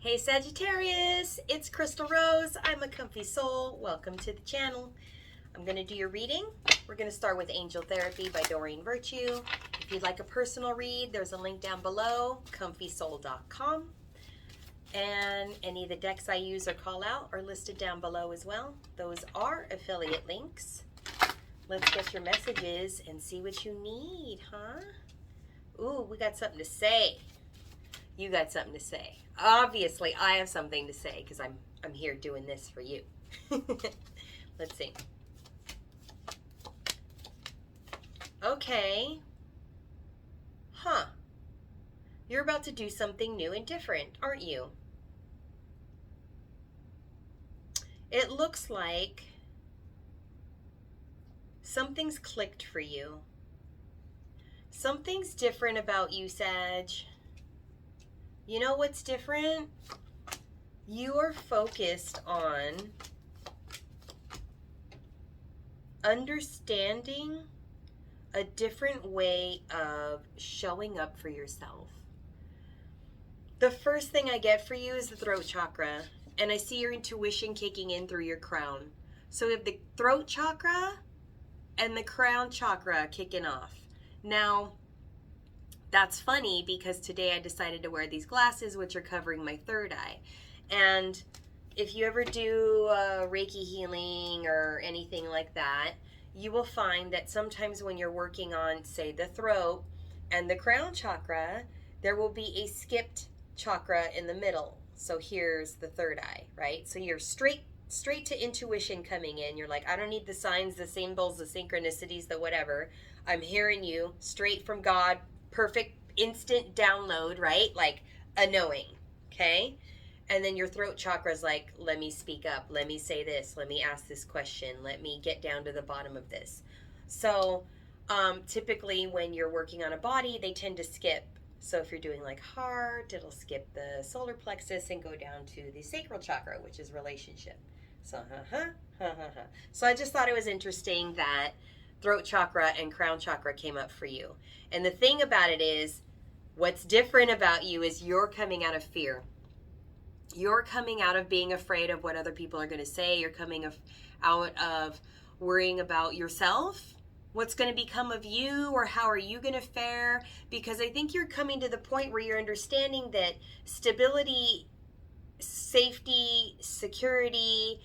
Hey Sagittarius, it's Crystal Rose. I'm a comfy soul. Welcome to the channel. I'm going to do your reading. We're going to start with Angel Therapy by Doreen Virtue. If you'd like a personal read, there's a link down below, comfysoul.com. And any of the decks I use or call out are listed down below as well. Those are affiliate links. Let's get your messages and see what you need, huh? Ooh, we got something to say. You got something to say. Obviously, I have something to say because I'm here doing this for you. Let's see. Okay. Huh. You're about to do something new and different, aren't you? It looks like something's clicked for you. Something's different about you, Sag. You know what's different? You are focused on understanding a different way of showing up for yourself. The first thing I get for you is the throat chakra, and I see your intuition kicking in through your crown. So we have the throat chakra and the crown chakra kicking off. Now, that's funny because today I decided to wear these glasses, which are covering my third eye. And if you ever do Reiki healing or anything like that, you will find that sometimes when you're working on, say, the throat and the crown chakra, there will be a skipped chakra in the middle. So here's the third eye, right? So you're straight to intuition coming in. You're like, I don't need the signs, the symbols, the synchronicities, the whatever. I'm hearing you straight from God. Perfect instant download, right? Like a knowing, okay? And then your throat chakra is like, let me speak up, let me say this, let me ask this question, let me get down to the bottom of this. So typically when you're working on a body, they tend to skip. So if you're doing like heart, it'll skip the solar plexus and go down to the sacral chakra, which is relationship. So So I just thought it was interesting that throat chakra and crown chakra came up for you. And the thing about it is, what's different about you is you're coming out of fear. You're coming out of being afraid of what other people are going to say. You're coming out of worrying about yourself, what's going to become of you, or how are you going to fare? Because I think you're coming to the point where you're understanding that stability, safety, security,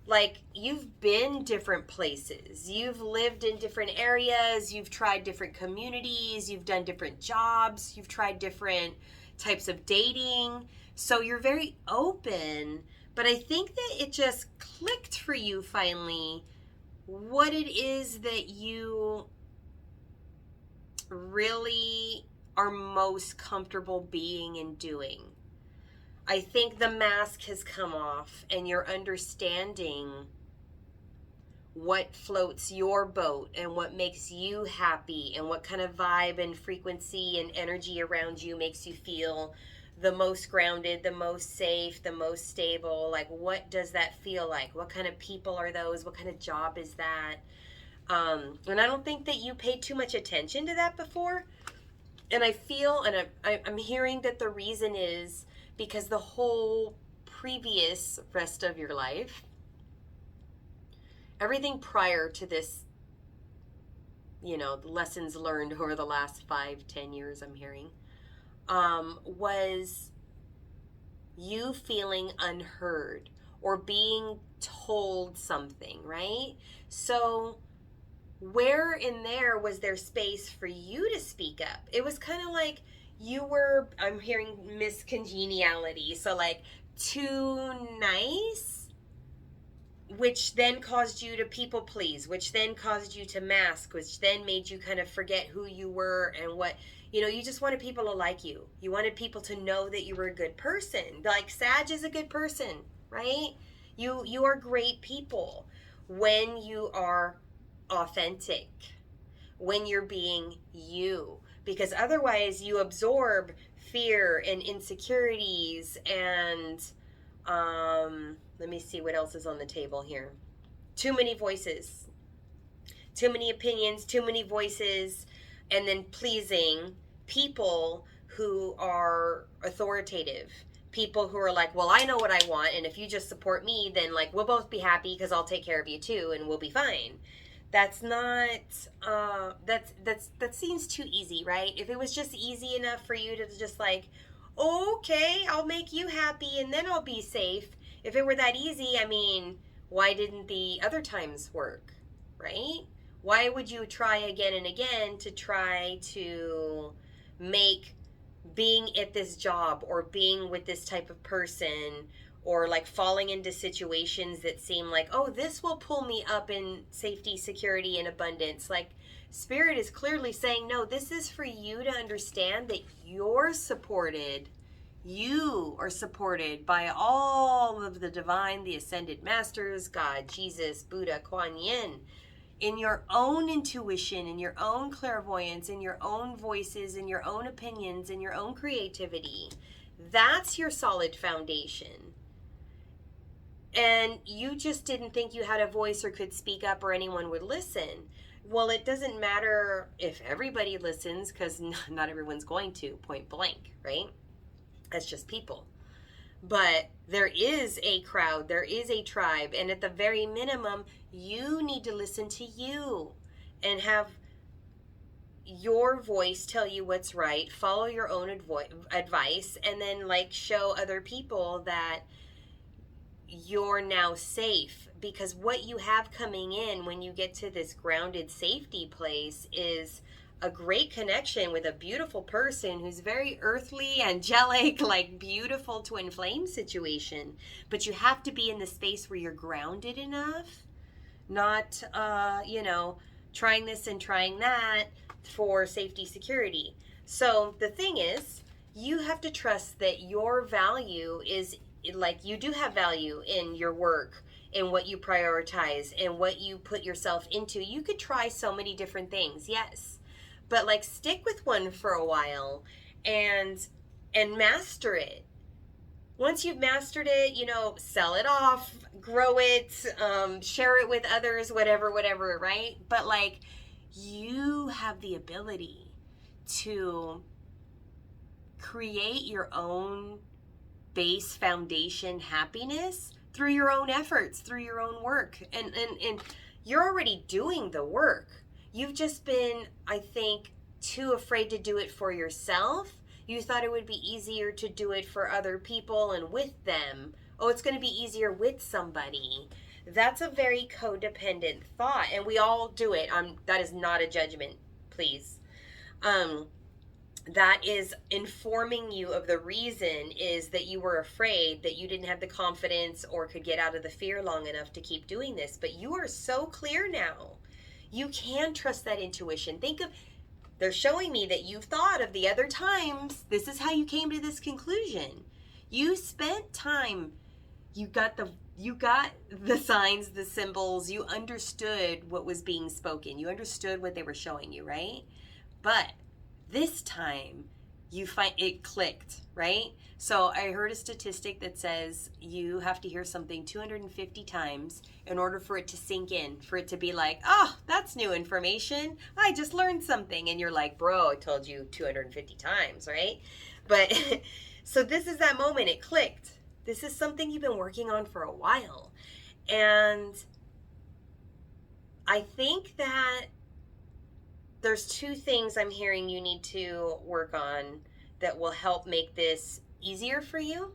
like you've been different places, you've lived in different areas, you've tried different communities, you've done different jobs, you've tried different types of dating. So you're very open, but I think that it just clicked for you finally what it is that you really are most comfortable being and doing. I think the mask has come off and you're understanding what floats your boat and what makes you happy and what kind of vibe and frequency and energy around you makes you feel the most grounded, the most safe, the most stable. Like, what does that feel like? What kind of people are those? What kind of job is that? And I don't think that you paid too much attention to that before. And I feel, and I'm hearing that the reason is because the whole previous rest of your life, everything prior to this, you know, the lessons learned over the last 5-10 years, I'm hearing, was you feeling unheard or being told something, right? So where in there was there space for you to speak up? It was kind of like you were, I'm hearing miscongeniality. So like too nice, which then caused you to people please, which then caused you to mask, which then made you kind of forget who you were and what, you know, you just wanted people to like you. You wanted people to know that you were a good person. Like Sag is a good person, right? You are great people when you are authentic, when you're being you, because otherwise you absorb fear and insecurities and let me see what else is on the table here. Too many voices, too many opinions, too many voices, and then pleasing people who are authoritative, people who are like, well, I know what I want, and if you just support me, then like we'll both be happy because I'll take care of you too, and we'll be fine. That's not that seems too easy, right? If it was just easy enough for you to just like, okay, I'll make you happy and then I'll be safe. If it were that easy, I mean, why didn't the other times work, right? Why would you try again and again to try to make being at this job or being with this type of person or like falling into situations that seem like, oh, this will pull me up in safety, security, and abundance? Like, Spirit is clearly saying, no, this is for you to understand that you're supported. You are supported by all of the divine, the ascended masters, God, Jesus, Buddha, Kuan Yin, in your own intuition, in your own clairvoyance, in your own voices, in your own opinions, in your own creativity. That's your solid foundation. And you just didn't think you had a voice or could speak up or anyone would listen. Well, it doesn't matter if everybody listens, because not everyone's going to, point blank, right? That's just people. But there is a crowd, there is a tribe, and at the very minimum, you need to listen to you and have your voice tell you what's right, follow your own advice, and then like show other people that you're now safe. Because what you have coming in when you get to this grounded safety place is a great connection with a beautiful person who's very earthly, angelic, like beautiful twin flame situation. But you have to be in the space where you're grounded enough, not, trying this and trying that for safety, security. So the thing is, you have to trust that your value is, like, you do have value in your work, in what you prioritize, and what you put yourself into. You could try so many different things, yes. But like stick with one for a while and master it. Once you've mastered it, sell it off, grow it, share it with others, whatever, right? But like you have the ability to create your own base foundation happiness through your own efforts, through your own work. And you're already doing the work. You've just been, I think, too afraid to do it for yourself. You thought it would be easier to do it for other people and with them. Oh, it's going to be easier with somebody. That's a very codependent thought, and we all do it. That is not a judgment, please. That is informing you of the reason is that you were afraid, that you didn't have the confidence or could get out of the fear long enough to keep doing this. But you are so clear now. You can trust that intuition. They're showing me that you've thought of the other times. This is how you came to this conclusion. You spent time. You got the signs, the symbols. You understood what was being spoken. You understood what they were showing you, right? But this time, you find it clicked, right? So I heard a statistic that says you have to hear something 250 times in order for it to sink in, for it to be like, oh, that's new information. I just learned something. And you're like, bro, I told you 250 times, right? But so this is that moment. It clicked. This is something you've been working on for a while. And I think that there's two things I'm hearing you need to work on that will help make this easier for you.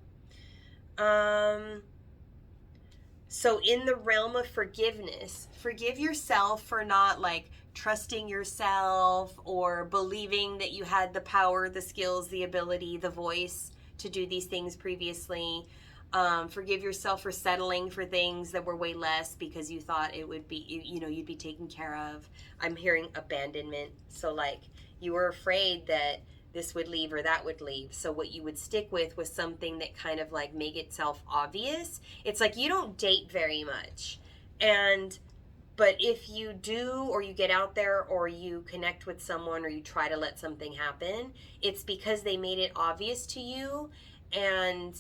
So in the realm of forgiveness, forgive yourself for not like trusting yourself or believing that you had the power, the skills, the ability, the voice to do these things previously. Forgive yourself for settling for things that were way less because you thought it would be, you'd be taken care of. I'm hearing abandonment. So like you were afraid that this would leave or that would leave. So what you would stick with was something that kind of like made itself obvious. It's like you don't date very much. But if you do, or you get out there, or you connect with someone, or you try to let something happen, it's because they made it obvious to you and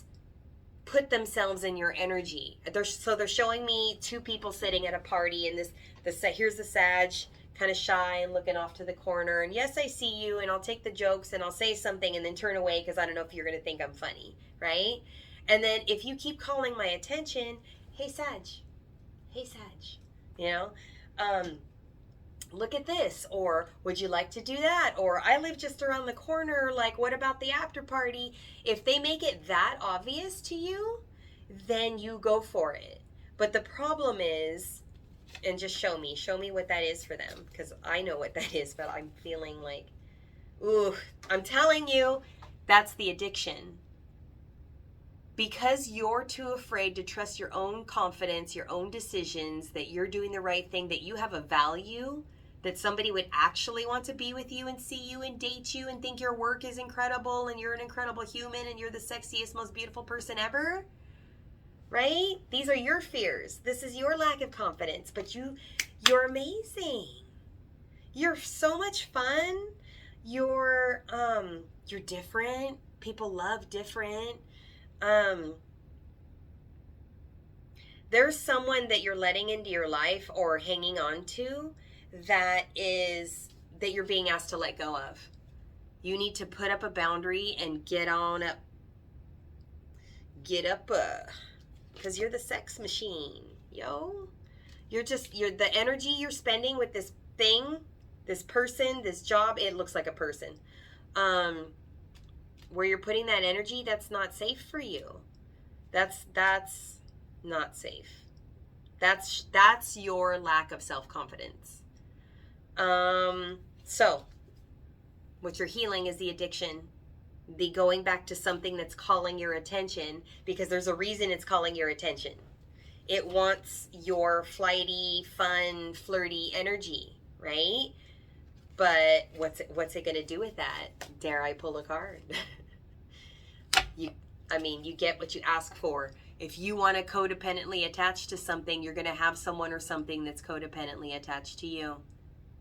put themselves in your energy. They're showing me two people sitting at a party, and here's the Sag kind of shy and looking off to the corner. And yes, I see you, and I'll take the jokes and I'll say something and then turn away because I don't know if you're going to think I'm funny, right? And then if you keep calling my attention, hey, Sag, you know, look at this, or would you like to do that? Or I live just around the corner, like, what about the after party? If they make it that obvious to you, then you go for it. But the problem is, and just show me what that is for them, because I know what that is, but I'm feeling like, ooh, I'm telling you, that's the addiction. Because you're too afraid to trust your own confidence, your own decisions, that you're doing the right thing, that you have a value, that somebody would actually want to be with you and see you and date you and think your work is incredible and you're an incredible human and you're the sexiest, most beautiful person ever, right? These are your fears. This is your lack of confidence, but you're amazing. You're so much fun. You're different. People love different. There's someone that you're letting into your life or hanging on to that you're being asked to let go of. You need to put up a boundary and get on up. Get up, because you're the sex machine, yo. You're the energy you're spending with this thing, this person, this job. It looks like a person. Where you're putting that energy, that's not safe for you. That's not safe. That's your lack of self-confidence. So what you're healing is the addiction, the going back to something that's calling your attention, because there's a reason it's calling your attention. It wants your flighty, fun, flirty energy, right? But what's it going to do with that? Dare I pull a card? You get what you ask for. If you want to codependently attach to something, you're going to have someone or something that's codependently attached to you.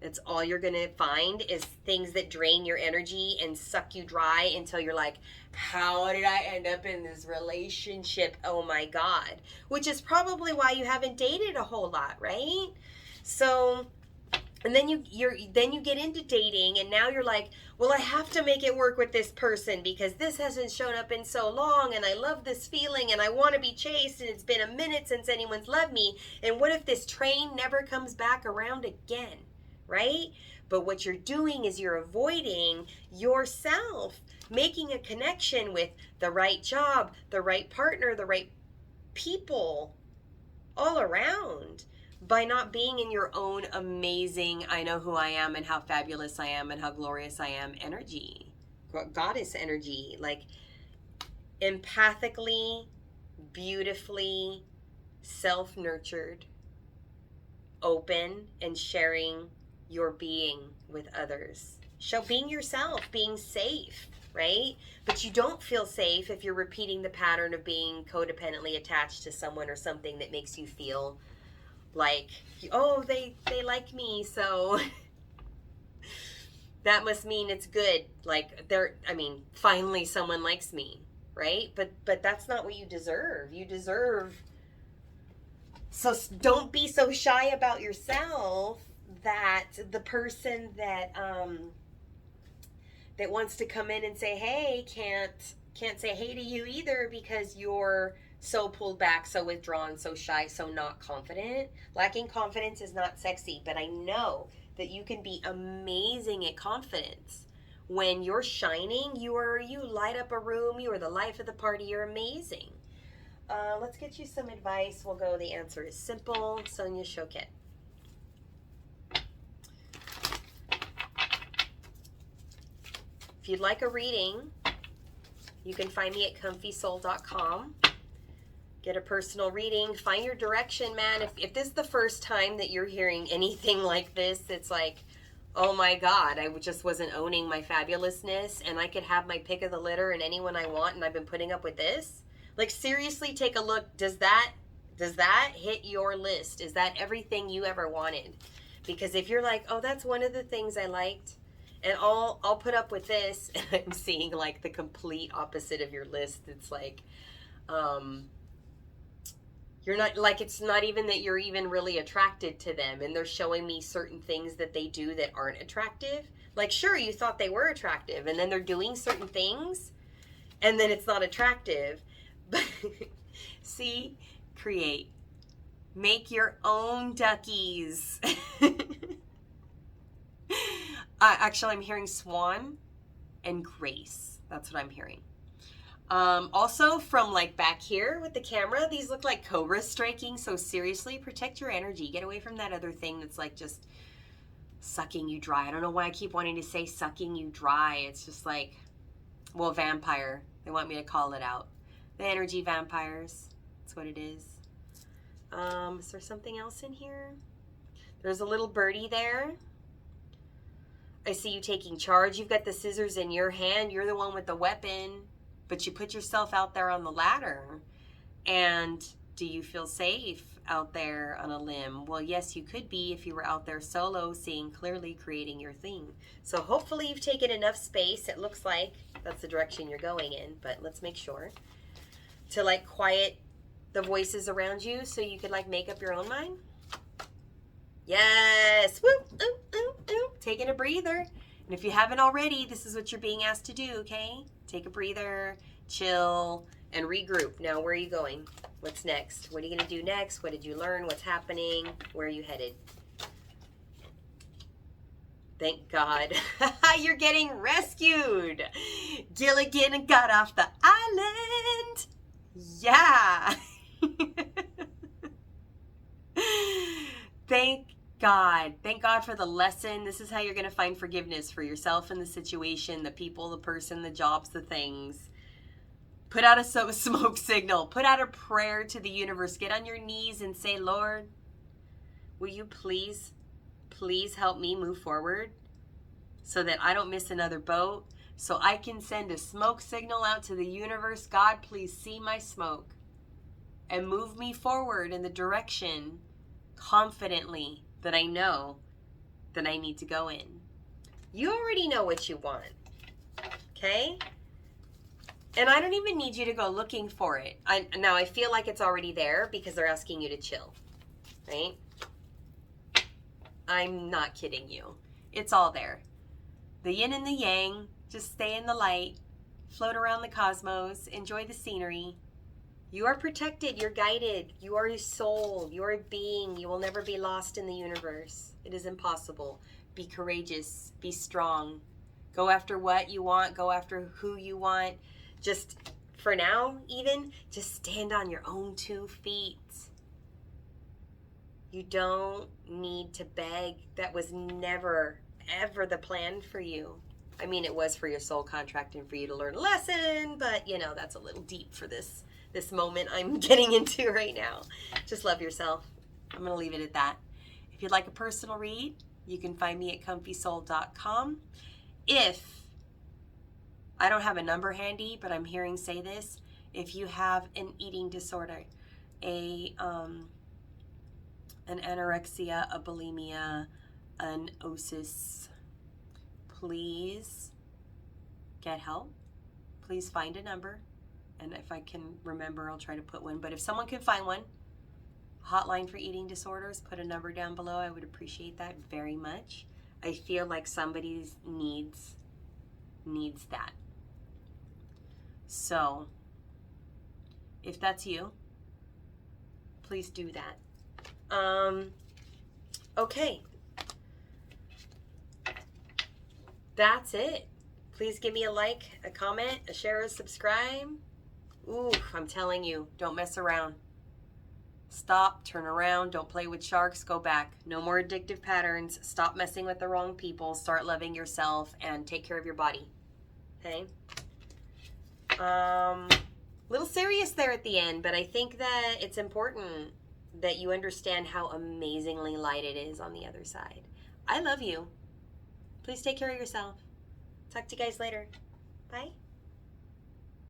That's all you're going to find is things that drain your energy and suck you dry until you're like, how did I end up in this relationship? Oh my God. Which is probably why you haven't dated a whole lot, right? So, and then you get into dating, and now you're like, well, I have to make it work with this person because this hasn't shown up in so long, and I love this feeling, and I want to be chased, and it's been a minute since anyone's loved me, and what if this train never comes back around again, right? But what you're doing is you're avoiding yourself making a connection with the right job, the right partner, the right people all around, by not being in your own amazing, I know who I am and how fabulous I am and how glorious I am energy, goddess energy, like empathically, beautifully, self-nurtured, open, and sharing your being with others. Being yourself, being safe, right? But you don't feel safe if you're repeating the pattern of being codependently attached to someone or something that makes you feel like, oh, they like me, so that must mean it's good. Like, finally someone likes me, right? But that's not what you deserve. You deserve, so don't be so shy about yourself that the person that wants to come in and say hey can't say hey to you either, because you're so pulled back, so withdrawn, so shy, so not confident. Lacking confidence is not sexy, but I know that you can be amazing at confidence. When you're shining, you light up a room, you are the life of the party, you're amazing. Let's get you some advice. We'll go, the answer is simple. Sonia Choquette. If you'd like a reading, you can find me at comfysoul.com. Get a personal reading. Find your direction, man. If this is the first time that you're hearing anything like this, it's like, oh my God, I just wasn't owning my fabulousness, and I could have my pick of the litter and anyone I want, and I've been putting up with this. Like, seriously, take a look. Does that hit your list? Is that everything you ever wanted? Because if you're like, oh, that's one of the things I liked, and I'll put up with this, and I'm seeing like the complete opposite of your list. It's like, You're not, like, it's not even that you're even really attracted to them, and they're showing me certain things that they do that aren't attractive. Like, sure, you thought they were attractive, and then they're doing certain things, and then it's not attractive. But see, create. Make your own duckies. Actually, I'm hearing swan and grace. That's what I'm hearing. Also, from like back here with the camera, these look like cobras striking. So seriously, protect your energy. Get away from that other thing that's like just sucking you dry. I don't know why I keep wanting to say sucking you dry. It's just like, well, vampire. They want me to call it out. The energy vampires. That's what it is. Is there something else in here? There's a little birdie there. I see you taking charge. You've got the scissors in your hand. You're the one with the weapon. But you put yourself out there on the ladder. And do you feel safe out there on a limb? Well, yes, you could be if you were out there solo, seeing clearly, creating your thing. So hopefully you've taken enough space. It looks like that's the direction you're going in. But let's make sure to like quiet the voices around you so you could like make up your own mind. Yes. Woo, ooh, ooh, ooh. Taking a breather. And if you haven't already, this is what you're being asked to do, okay? Take a breather, chill, and regroup. Now, where are you going? What's next? What are you going to do next? What did you learn? What's happening? Where are you headed? Thank God. You're getting rescued. Gilligan got off the island. Yeah. Thank God. Thank God for the lesson. This is how you're going to find forgiveness for yourself and the situation, the people, the person, the jobs, the things. Put out a smoke signal. Put out a prayer to the universe. Get on your knees and say, Lord, will you please help me move forward so that I don't miss another boat, so I can send a smoke signal out to the universe. God, please see my smoke and move me forward in the direction confidently that I know that I need to go in. You already know what you want, okay? And I don't even need you to go looking for it. Now I feel like it's already there because they're asking you to chill, right? I'm not kidding you. It's all there. The yin and the yang, just stay in the light, float around the cosmos, enjoy the scenery. You are protected, you're guided, you are a soul, you are a being. You will never be lost in the universe. It is impossible. Be courageous, be strong. Go after what you want, go after who you want. Just, for now even, just stand on your own 2 feet. You don't need to beg. That was never, ever the plan for you. I mean, it was for your soul contract and for you to learn a lesson, but, you know, that's a little deep for this moment I'm getting into right now. Just love yourself. I'm going to leave it at that. If you'd like a personal read, you can find me at comfysoul.com. If, I don't have a number handy, but I'm hearing say this, if you have an eating disorder, an anorexia, a bulimia, an OSIS, please get help. Please find a number. And if I can remember, I'll try to put one. But if someone can find one, hotline for eating disorders, put a number down below. I would appreciate that very much. I feel like somebody needs that. So, if that's you, please do that. Okay. That's it. Please give me a like, a comment, a share, a subscribe. Ooh, I'm telling you, don't mess around. Stop, turn around, don't play with sharks, go back. No more addictive patterns. Stop messing with the wrong people. Start loving yourself and take care of your body. Okay? Little serious there at the end, but I think that it's important that you understand how amazingly light it is on the other side. I love you. Please take care of yourself. Talk to you guys later. Bye.